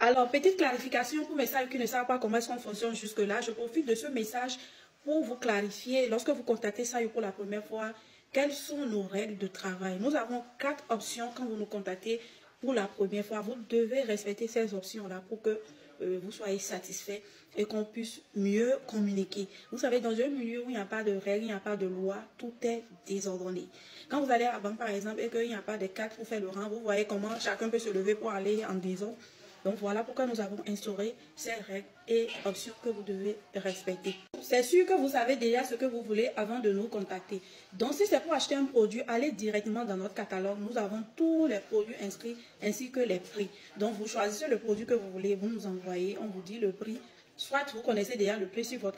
Alors, petite clarification pour mes salles qui ne savent pas comment est-ce qu'on fonctionne jusque-là. Je profite de ce message pour vous clarifier, lorsque vous contactez Sayo pour la première fois, quelles sont nos règles de travail. Nous avons 4 options quand vous nous contactez pour la première fois. Vous devez respecter ces options-là pour que vous soyez satisfait et qu'on puisse mieux communiquer. Vous savez, dans un milieu où il n'y a pas de règles, il n'y a pas de loi, tout est désordonné. Quand vous allez à la banque, par exemple, et qu'il n'y a pas de cadre pour faire le rang, vous voyez comment chacun peut se lever pour aller en désordre. Donc voilà pourquoi nous avons instauré ces règles et options que vous devez respecter. C'est sûr que vous savez déjà ce que vous voulez avant de nous contacter. Donc si c'est pour acheter un produit, allez directement dans notre catalogue. Nous avons tous les produits inscrits ainsi que les prix. Donc vous choisissez le produit que vous voulez, vous nous envoyez, on vous dit le prix. Soit vous connaissez déjà le prix sur, notre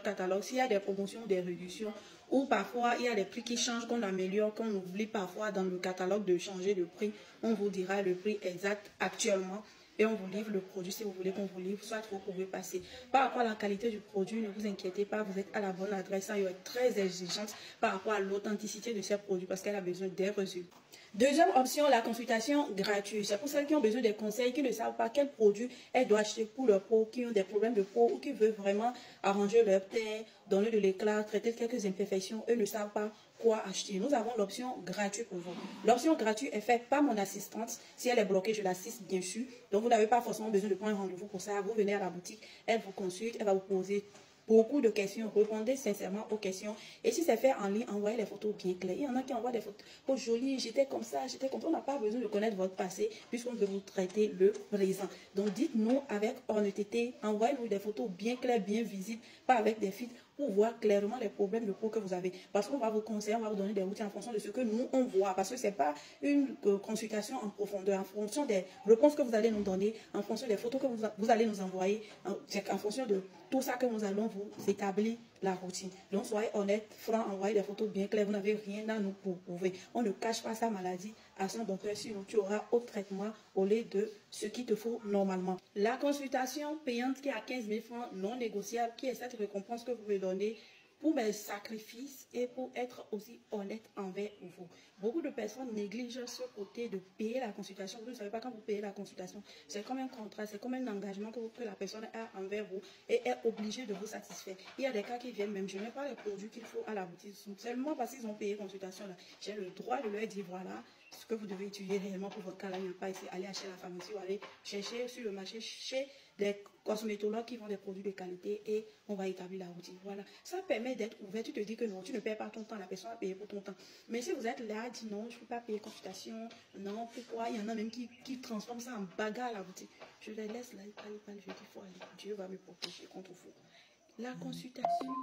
catalogue, s'il y a des promotions, des réductions, ou parfois il y a des prix qui changent, qu'on améliore, qu'on oublie parfois dans le catalogue de changer de prix. On vous dira le prix exact actuellement. Et on vous livre le produit si vous voulez qu'on vous livre, soit vous pouvez passer. Par rapport à la qualité du produit, ne vous inquiétez pas, vous êtes à la bonne adresse. Elle est très exigeante par rapport à l'authenticité de ces produits parce qu'elle a besoin des résultats. Deuxième option, la consultation gratuite. C'est pour celles qui ont besoin des conseils, qui ne savent pas quel produit elles doivent acheter pour leur peau, qui ont des problèmes de peau ou qui veulent vraiment arranger leur teint, donner de l'éclat, traiter quelques imperfections. Eux ne savent pas quoi acheter. Nous avons l'option gratuite pour vous. L'option gratuite est faite par mon assistante. Si elle est bloquée, je l'assiste bien sûr. Donc vous n'avez pas forcément besoin de prendre un rendez-vous pour ça. Vous venez à la boutique, elle vous consulte, elle va vous poser beaucoup de questions, répondez sincèrement aux questions. Et si c'est fait en ligne, envoyez les photos bien claires. Il y en a qui envoient des photos jolies, j'étais comme ça, j'étais comme ça. On n'a pas besoin de connaître votre passé puisqu'on veut vous traiter le présent. Donc dites-nous avec honnêteté, envoyez-nous des photos bien claires, bien visibles, pas avec des filtres, pour voir clairement les problèmes de peau que vous avez. Parce qu'on va vous conseiller, on va vous donner des outils en fonction de ce que nous, on voit. Parce que ce n'est pas une consultation en profondeur, en fonction des réponses que vous allez nous donner, en fonction des photos que vous allez nous envoyer, en fonction de tout ça que nous allons vous établir la routine. Donc soyez honnête, franc, envoyez des photos bien claires, vous n'avez rien à nous prouver. On ne cache pas sa maladie à son docteur, sinon tu auras autre traitement au lieu de ce qu'il te faut normalement. La consultation payante qui est à 15 000 francs non négociable, qui est cette récompense que vous pouvez donner pour mes sacrifices et pour être aussi honnête envers vous. Beaucoup de personnes négligent ce côté de payer la consultation. Vous ne savez pas quand vous payez la consultation. C'est comme un contrat, c'est comme un engagement que la personne a envers vous et est obligée de vous satisfaire. Il y a des cas qui viennent même, je n'ai pas les produits qu'il faut à la boutique. Seulement parce qu'ils ont payé la consultation là. J'ai le droit de leur dire voilà ce que vous devez étudier réellement pour votre cas là. Il n'y a pas ici, aller acheter la pharmacie ou aller chercher sur le marché chez des cosmétologues qui vendent des produits de qualité et on va établir la routine. Voilà. Ça permet d'être ouvert. Tu te dis que non, tu ne payes pas ton temps, la personne va payer pour ton temps. Mais si vous êtes là, dit non, je ne peux pas payer consultation, non, pourquoi? Il y en a même qui transforment ça en bagarre à la boutique. Je les laisse là, ils parlent, je dis, il faut aller. Dieu va me protéger contre vous. La consultation,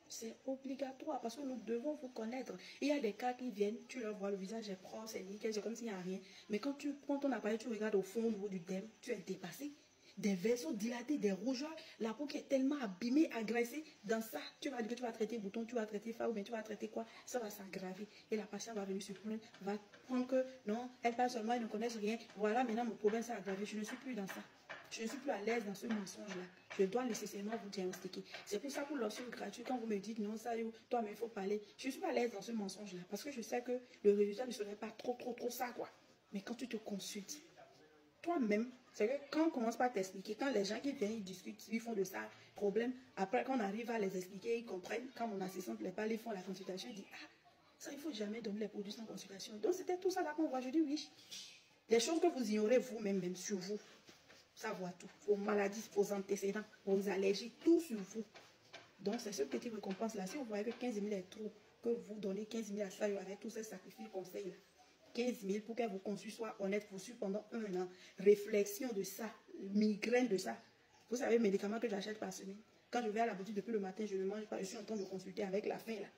c'est obligatoire parce que nous devons vous connaître. Il y a des cas qui viennent, tu leur vois, le visage est propre, c'est nickel, c'est comme s'il n'y a rien. Mais quand tu prends ton appareil, tu regardes au fond, au niveau du derme, tu es dépassé. Des vaisseaux dilatés, des rougeurs, la peau qui est tellement abîmée, agressée. Dans ça, tu vas dire que tu vas traiter bouton, tu vas traiter fa ou bien tu vas traiter quoi. Ça va s'aggraver. Et la patiente va venir se plaindre, va prendre que non, elle parle seulement, elle ne connaît rien. Voilà, maintenant mon problème s'est aggravé. Je ne suis plus dans ça. Je ne suis plus à l'aise dans ce mensonge-là. Je dois nécessairement vous diagnostiquer. C'est pour ça pour l'option gratuite, quand vous me dites non, ça, toi, mais il faut parler. Je ne suis pas à l'aise dans ce mensonge-là. Parce que je sais que le résultat ne serait pas trop ça, quoi. Mais quand tu te consultes, toi-même, c'est que quand on commence par t'expliquer, quand les gens qui viennent, ils discutent, ils font de ça problème, après quand on arrive à les expliquer, ils comprennent, quand mon assistante les parle, ils font la consultation, ils disent, ah, ça il ne faut jamais donner les produits sans consultation. Donc c'était tout ça là qu'on voit, je dis oui. Des choses que vous ignorez vous-même, même sur vous, ça voit tout. Vos maladies, vos antécédents, vos allergies, tout sur vous. Donc c'est ce petit récompense là. Si vous voyez que 15 000 est trop, que vous donnez 15 000 à ça, avec tous ces sacrifices, conseils là. 15 000 pour que vos conçus soient honnêtes pour suivre pendant 1 an. Réflexion de ça, migraine de ça. Vous savez, médicaments que j'achète par semaine. Quand je vais à la boutique depuis le matin, je ne mange pas. Je suis en train de consulter avec la faim là.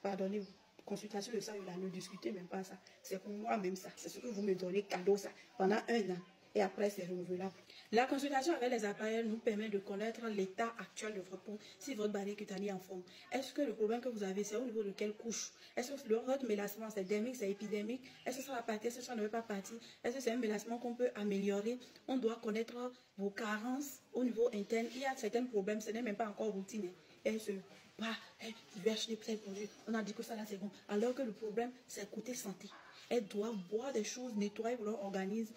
Pardonnez-vous. Consultation de ça, là, ne discutez même pas ça. C'est pour moi-même ça. C'est ce que vous me donnez cadeau ça pendant 1 an. Et après, c'est renouvelable. La consultation avec les appareils nous permet de connaître l'état actuel de votre peau, si votre barrière cutanée est en forme. Est-ce que le problème que vous avez, c'est au niveau de quelle couche? Est-ce que votre mélassement, c'est dermique, c'est épidermique? Est-ce que ça va partir, est-ce que ça ne va pas partir? Est-ce que c'est un mélassement qu'on peut améliorer? On doit connaître vos carences au niveau interne. Il y a certains problèmes, ce n'est même pas encore routine. Elle se bat, je vais acheter plein de produits. On a dit que ça là, c'est bon. Alors que le problème, c'est côté santé. Elles doivent boire des choses, nettoyer leur organisme,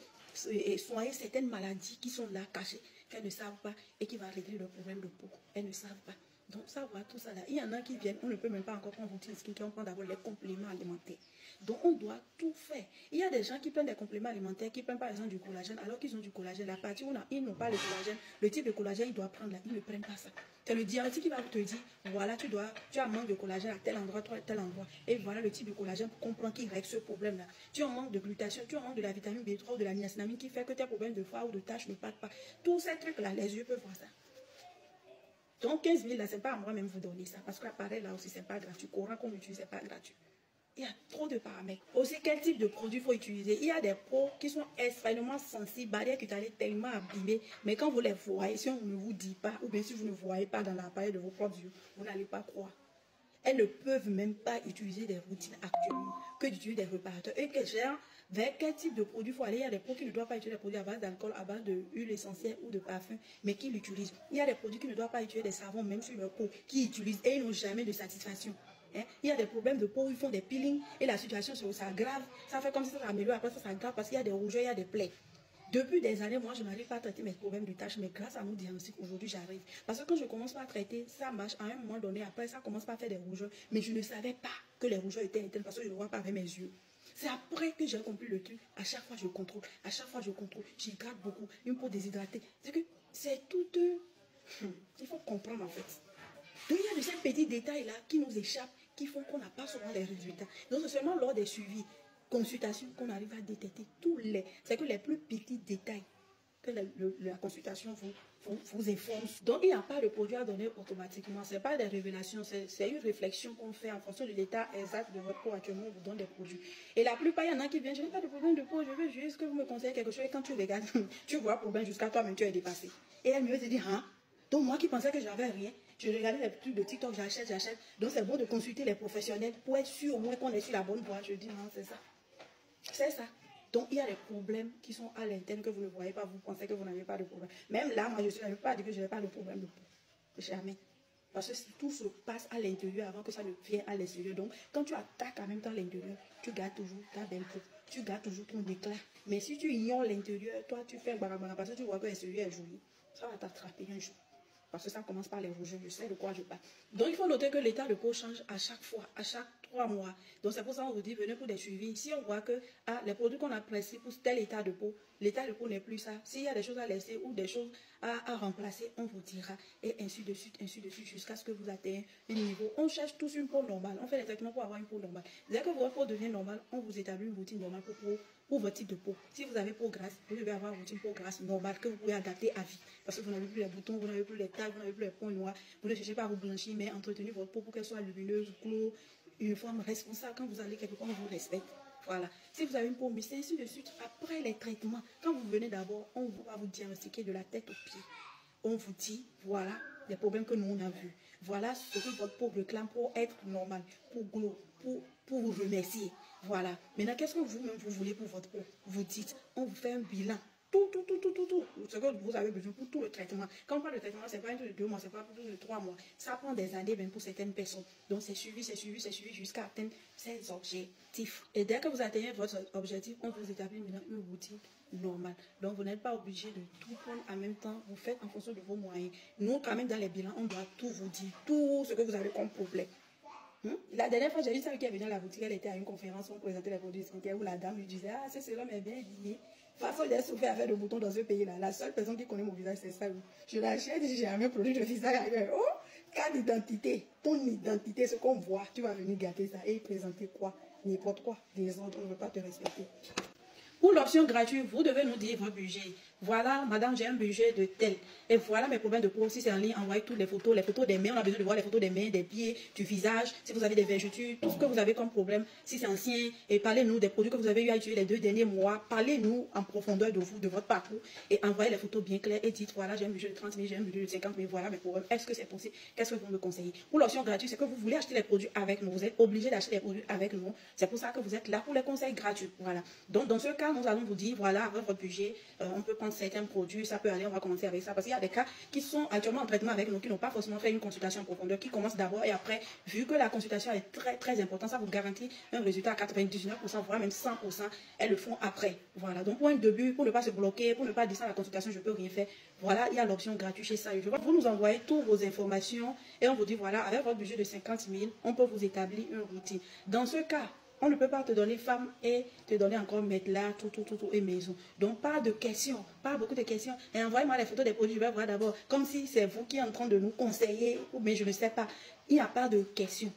et soigner certaines maladies qui sont là cachées, qu'elles ne savent pas et qui va régler le problème de peau. Elles ne savent pas. Donc, ça va, tout ça là. Il y en a qui viennent, on ne peut même pas encore prendre routine skincare, on prend d'abord les compléments alimentaires. Donc, on doit tout faire. Il y a des gens qui prennent des compléments alimentaires, qui prennent par exemple du collagène, alors qu'ils ont du collagène. La partie où ils n'ont pas le collagène, le type de collagène, ils doivent prendre là, ils ne prennent pas ça. C'est le diabétique qui va te dire, voilà, tu as un manque de collagène à tel endroit, toi à tel endroit. Et voilà le type de collagène pour comprendre qu'il règle ce problème-là. Tu as un manque de glutathion, tu as un manque de la vitamine B3 ou de la niacinamide qui fait que tes problèmes de foie ou de taches ne partent pas. Tous ces trucs-là, les yeux peuvent voir ça. Donc 15 000 là, ce n'est pas à moi même vous donner ça. Parce qu'appareil là aussi, ce n'est pas gratuit. Courant qu'on utilise, ce n'est pas gratuit. Il y a trop de paramètres. Aussi, quel type de produit il faut utiliser? Il y a des peaux qui sont extrêmement sensibles, barrières cutanées tellement abîmées. Mais quand vous les voyez, si on ne vous dit pas, ou bien si vous ne voyez pas dans l'appareil de vos propres yeux, vous n'allez pas croire. Elles ne peuvent même pas utiliser des routines actuellement, que d'utiliser des réparateurs. Et que genre, vers quel type de produit il faut aller? Il y a des peaux qui ne doivent pas utiliser des produits à base d'alcool, à base d'huile essentielle ou de parfum, mais qui l'utilisent. Il y a des produits qui ne doivent pas utiliser des savons, même sur leur peau, qui utilisent et ils n'ont jamais de satisfaction. Hein? Il y a des problèmes de peau, ils font des peelings et la situation s'aggrave. Ça fait comme si ça s'améliore, après ça s'aggrave parce qu'il y a des rougeurs, il y a des plaies. Depuis des années, moi, je n'arrive pas à traiter mes problèmes de taches, mais grâce à nos diagnostics, aujourd'hui, j'arrive. Parce que quand je commence pas à traiter, ça marche à un moment donné. Après, ça commence pas à faire des rougeurs. Mais je ne savais pas que les rougeurs étaient éteintes parce que je ne le vois pas avec mes yeux. C'est après que j'ai compris le truc. À chaque fois, je contrôle. À chaque fois, je contrôle. J'hydrate beaucoup. Une peau déshydratée. C'est que c'est tout... Il faut comprendre, en fait. Donc, il y a de ces petits détails-là qui nous échappent, qui font qu'on n'a pas souvent les résultats. Donc, c'est seulement lors des suivis, consultation, qu'on arrive à détecter tous les... C'est que les plus petits détails que la consultation vous informe. Donc, il n'y a pas de produit à donner automatiquement. Ce n'est pas des révélations, c'est une réflexion qu'on fait en fonction de l'état exact de votre peau. Actuellement, on vous donne des produits. Et la plupart, il y en a qui viennent, je n'ai pas de problème de peau, je veux juste que vous me conseillez quelque chose. Et quand tu regardes, tu vois problème jusqu'à toi-même, tu es dépassé. Et elle me dit, hein? Donc, moi qui pensais que j'avais rien, je regardais les trucs de TikTok, j'achète. Donc, c'est bon de consulter les professionnels pour être sûr au moins qu'on est sur la bonne voie. Je dis, non, c'est ça. C'est ça. Donc, il y a des problèmes qui sont à l'interne que vous ne voyez pas. Vous pensez que vous n'avez pas de problème. Même là, moi, je ne veux pas dire que je n'ai pas de problème de peau. Jamais. Parce que tout se passe à l'intérieur avant que ça ne vienne à l'extérieur. Donc, quand tu attaques en même temps l'intérieur, tu gardes toujours ta belle peau. Tu gardes toujours ton éclat. Mais si tu ignores l'intérieur, toi, tu fais un barabara parce que tu vois que l'extérieur est joli. Ça va t'attraper un jour. Parce que ça commence par les rougeurs, je sais de quoi je parle. Donc, il faut noter que l'état de peau change à chaque fois, à chaque 3 mois. Donc, c'est pour ça qu'on vous dit, venez pour des suivis. Si on voit que les produits qu'on a pressés pour tel état de peau n'est plus ça. S'il y a des choses à laisser ou des choses à remplacer, on vous dira. Et ainsi de suite, jusqu'à ce que vous atteignez un niveau. On cherche tous une peau normale. On fait des traitements pour avoir une peau normale. Dès que votre peau devient normale, on vous établit une routine normale pour votre type de peau. Si vous avez peau grasse, vous devez avoir une routine peau grasse normale que vous pouvez adapter à vie. Parce que vous n'avez plus les boutons, vous n'avez plus les taches, vous n'avez plus les points noirs. Vous ne cherchez pas à vous blanchir, mais entretenir votre peau pour qu'elle soit lumineuse, clos, uniforme, responsable. Quand vous allez quelque part, on vous respecte. Voilà. Si vous avez une peau mixte, ainsi de suite, après les traitements, quand vous venez d'abord, on va vous diagnostiquer de la tête aux pieds. On vous dit, voilà les problèmes que nous on a vus. Voilà ce que votre peau réclame pour être normal, pour glow, pour vous remercier. Voilà. Maintenant, qu'est-ce que vous-même vous voulez pour votre peau? Vous dites, on vous fait un bilan. Tout. Ce que vous avez besoin pour tout le traitement. Quand on parle de traitement, ce n'est pas un truc de 2 mois, ce n'est pas un truc de 3 mois. Ça prend des années même pour certaines personnes. Donc, c'est suivi jusqu'à atteindre ces objectifs. Et dès que vous atteignez votre objectif, on vous établit maintenant une routine normale. Donc, vous n'êtes pas obligé de tout prendre en même temps. Vous faites en fonction de vos moyens. Nous, quand même, dans les bilans, on doit tout vous dire. Tout ce que vous avez comme problème. La dernière fois, j'ai vu ça qui est venue à la boutique, elle était à une conférence où on présentait les produits skincare où la dame lui disait, ah, ce sérum est bien lié. De toute façon, j'ai souffert à faire de boutons dans ce pays-là. La seule personne qui connaît mon visage, c'est ça. Je l'achète, j'ai jamais produit de visage ailleurs. Oh, carte d'identité. Ton identité, ce qu'on voit, tu vas venir gâter ça et présenter quoi? N'importe quoi. Les autres ne veulent pas te respecter. Pour l'option gratuite, vous devez nous dire votre budget. Voilà, madame, j'ai un budget de tel. Et voilà mes problèmes de peau. Si c'est en ligne, envoyez toutes les photos des mains. On a besoin de voir les photos des mains, des pieds, du visage. Si vous avez des vergetures, tout ce que vous avez comme problème. Si c'est ancien, et parlez-nous des produits que vous avez eu à utiliser les 2 derniers mois. Parlez-nous en profondeur de vous, de votre parcours. Et envoyez les photos bien claires et dites, voilà, j'ai un budget de 30 000, j'ai un budget de 50 000. Voilà mes problèmes. Est-ce que c'est possible? Qu'est-ce que vous me conseillez? Pour l'option gratuite, c'est que vous voulez acheter les produits avec nous. Vous êtes obligé d'acheter les produits avec nous. C'est pour ça que vous êtes là pour les conseils gratuits. Voilà. Donc, dans ce cas, nous allons vous dire, voilà, avec votre budget, on peut prendre prendre certains produits, ça peut aller, on va commencer avec ça. Parce qu'il y a des cas qui sont actuellement en traitement avec nous, qui n'ont pas forcément fait une consultation en profondeur, qui commencent d'abord et après, vu que la consultation est très, très importante, ça vous garantit un résultat à 99%, voire même 100%, elles le font après. Voilà, donc pour un début, pour ne pas se bloquer, pour ne pas dire ça, la consultation, je ne peux rien faire. Voilà, il y a l'option gratuite chez ça. Vous nous envoyez toutes vos informations et on vous dit, voilà, avec votre budget de 50 000, on peut vous établir une routine. Dans ce cas, on ne peut pas te donner femme et te donner encore mettre là, tout, et maison. Donc, pas de questions, pas beaucoup de questions. Et envoyez-moi les photos des produits, je vais voir d'abord. Comme si c'est vous qui êtes en train de nous conseiller, mais je ne sais pas. Il n'y a pas de questions.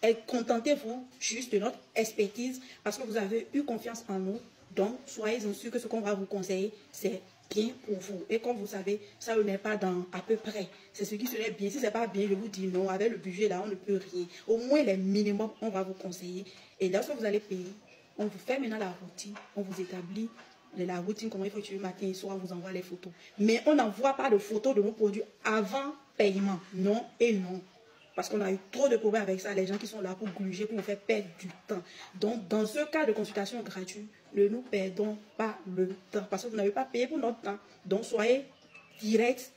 Et contentez-vous juste de notre expertise parce que vous avez eu confiance en nous. Donc, soyez-en sûrs que ce qu'on va vous conseiller, c'est bien pour vous. Et comme vous savez, ça ne n'est pas dans à peu près. C'est ce qui serait bien. Si ce n'est pas bien, je vous dis non. Avec le budget là, on ne peut rien. Au moins les minimums, on va vous conseiller. Et lorsque vous allez payer, on vous fait maintenant la routine. On vous établit la routine, comment il faut tuer matin et soir, on vous envoie les photos. Mais on n'envoie pas de photos de nos produits avant paiement. Non et non. Parce qu'on a eu trop de problèmes avec ça, les gens qui sont là pour gruger, pour nous faire perdre du temps. Donc, dans ce cas de consultation gratuite, ne nous perdons pas le temps. Parce que vous n'avez pas payé pour notre temps. Donc, soyez direct,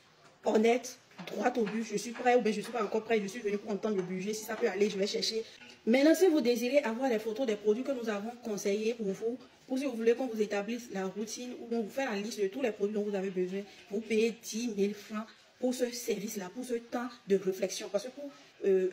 honnête, droit au but. Je suis prêt ou bien je ne suis pas encore prêt. Je suis venu pour entendre le budget. Si ça peut aller, je vais chercher. Maintenant, si vous désirez avoir les photos des produits que nous avons conseillés pour vous, ou si vous voulez qu'on vous établisse la routine, ou qu'on vous fait la liste de tous les produits dont vous avez besoin, vous payez 10 000 francs pour ce service-là, pour ce temps de réflexion. Parce que pour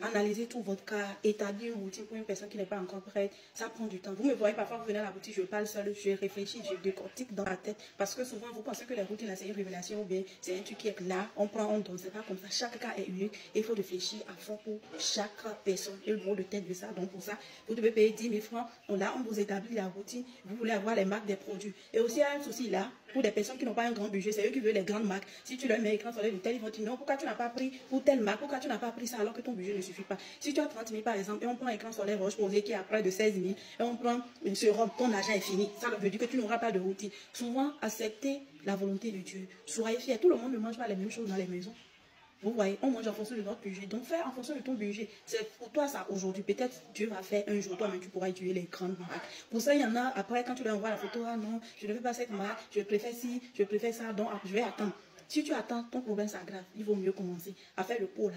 analyser tout votre cas, établir une routine pour une personne qui n'est pas encore prête, ça prend du temps. Vous me voyez parfois, vous venez à la routine, je parle seul, je réfléchis, je décortique dans la tête. Parce que souvent, vous pensez que la routine, c'est une révélation ou bien c'est un truc qui est là, on prend, on donne. C'est pas comme ça. Chaque cas est unique et il faut réfléchir à fond pour chaque personne et le mot de tête de ça. Donc pour ça, vous devez payer 10 000 francs. Là, on vous établit la routine. Vous voulez avoir les marques des produits. Et aussi, il y a un souci là, pour des personnes qui n'ont pas un grand budget, c'est eux qui veulent les grandes marques. Si tu leur mets écran solaire de tel, ils vont dire non, pourquoi tu n'as pas pris pour telle marque, pourquoi tu n'as pas pris ça alors que ton budget ne suffit pas. Si tu as 30 000 par exemple, et on prend un écran solaire Roche-Posay qui est à près de 16 000, et on prend une sérum, ton argent est fini. Ça veut dire que tu n'auras pas de routine. Souvent, acceptez la volonté de Dieu. Soyez fiers. Tout le monde ne mange pas les mêmes choses dans les maisons. Vous voyez, on mange en fonction de notre budget. Donc, fais en fonction de ton budget. C'est pour toi ça aujourd'hui. Peut-être Dieu va faire un jour, toi-même, tu pourras utiliser les grandes marques. Pour ça, il y en a, après, quand tu leur envoies la photo, ah non, je ne veux pas cette marque, je préfère ci, je préfère ça, donc je vais attendre. Si tu attends, ton problème s'aggrave. Il vaut mieux commencer à faire le pot là.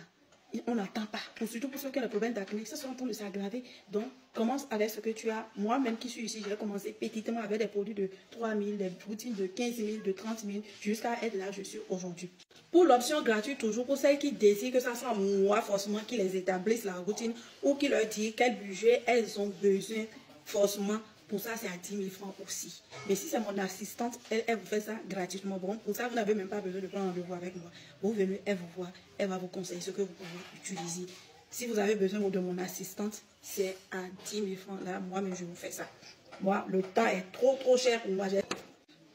On n'attend pas. Surtout pour ceux qui ont le problème d'acné, ça sont en train de s'aggraver. Donc, commence avec ce que tu as. Moi-même qui suis ici, je vais commencer petitement avec des produits de 3 000, des routines de 15 000, de 30 000, jusqu'à être là, je suis aujourd'hui. Pour l'option gratuite, toujours pour celles qui désirent que ça soit moi forcément qui les établisse la routine ou qui leur dit quel budget elles ont besoin forcément. Pour ça, c'est à 10 000 francs aussi. Mais si c'est mon assistante, elle vous fait ça gratuitement. Bon, pour ça, vous n'avez même pas besoin de prendre rendez-vous avec moi. Vous venez, elle vous voit, elle va vous conseiller ce que vous pouvez utiliser. Si vous avez besoin de mon assistante, c'est à 10 000 francs. Là, moi-même, je vous fais ça. Moi, le temps est trop cher pour moi.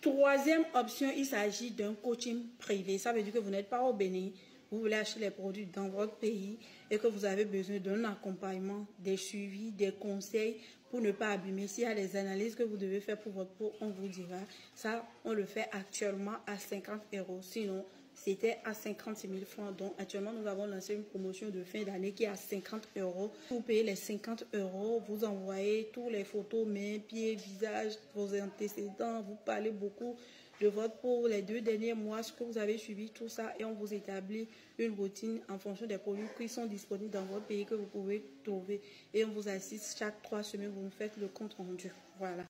Troisième option, il s'agit d'un coaching privé. Ça veut dire que vous n'êtes pas au Bénin. Vous voulez acheter les produits dans votre pays et que vous avez besoin d'un accompagnement, des suivis, des conseils pour ne pas abîmer. S'il y a des analyses que vous devez faire pour votre peau, on vous dira. Ça, on le fait actuellement à 50 €. Sinon, c'était à 56 000 francs. Donc, actuellement, nous avons lancé une promotion de fin d'année qui est à 50 €. Vous payez les 50 €, vous envoyez toutes les photos, mains, pieds, visage, vos antécédents, vous parlez beaucoup de votre peau les 2 derniers mois, ce que vous avez suivi, tout ça, et on vous établit une routine en fonction des produits qui sont disponibles dans votre pays que vous pouvez trouver. Et on vous assiste chaque 3 semaines, vous nous faites le compte rendu. Voilà.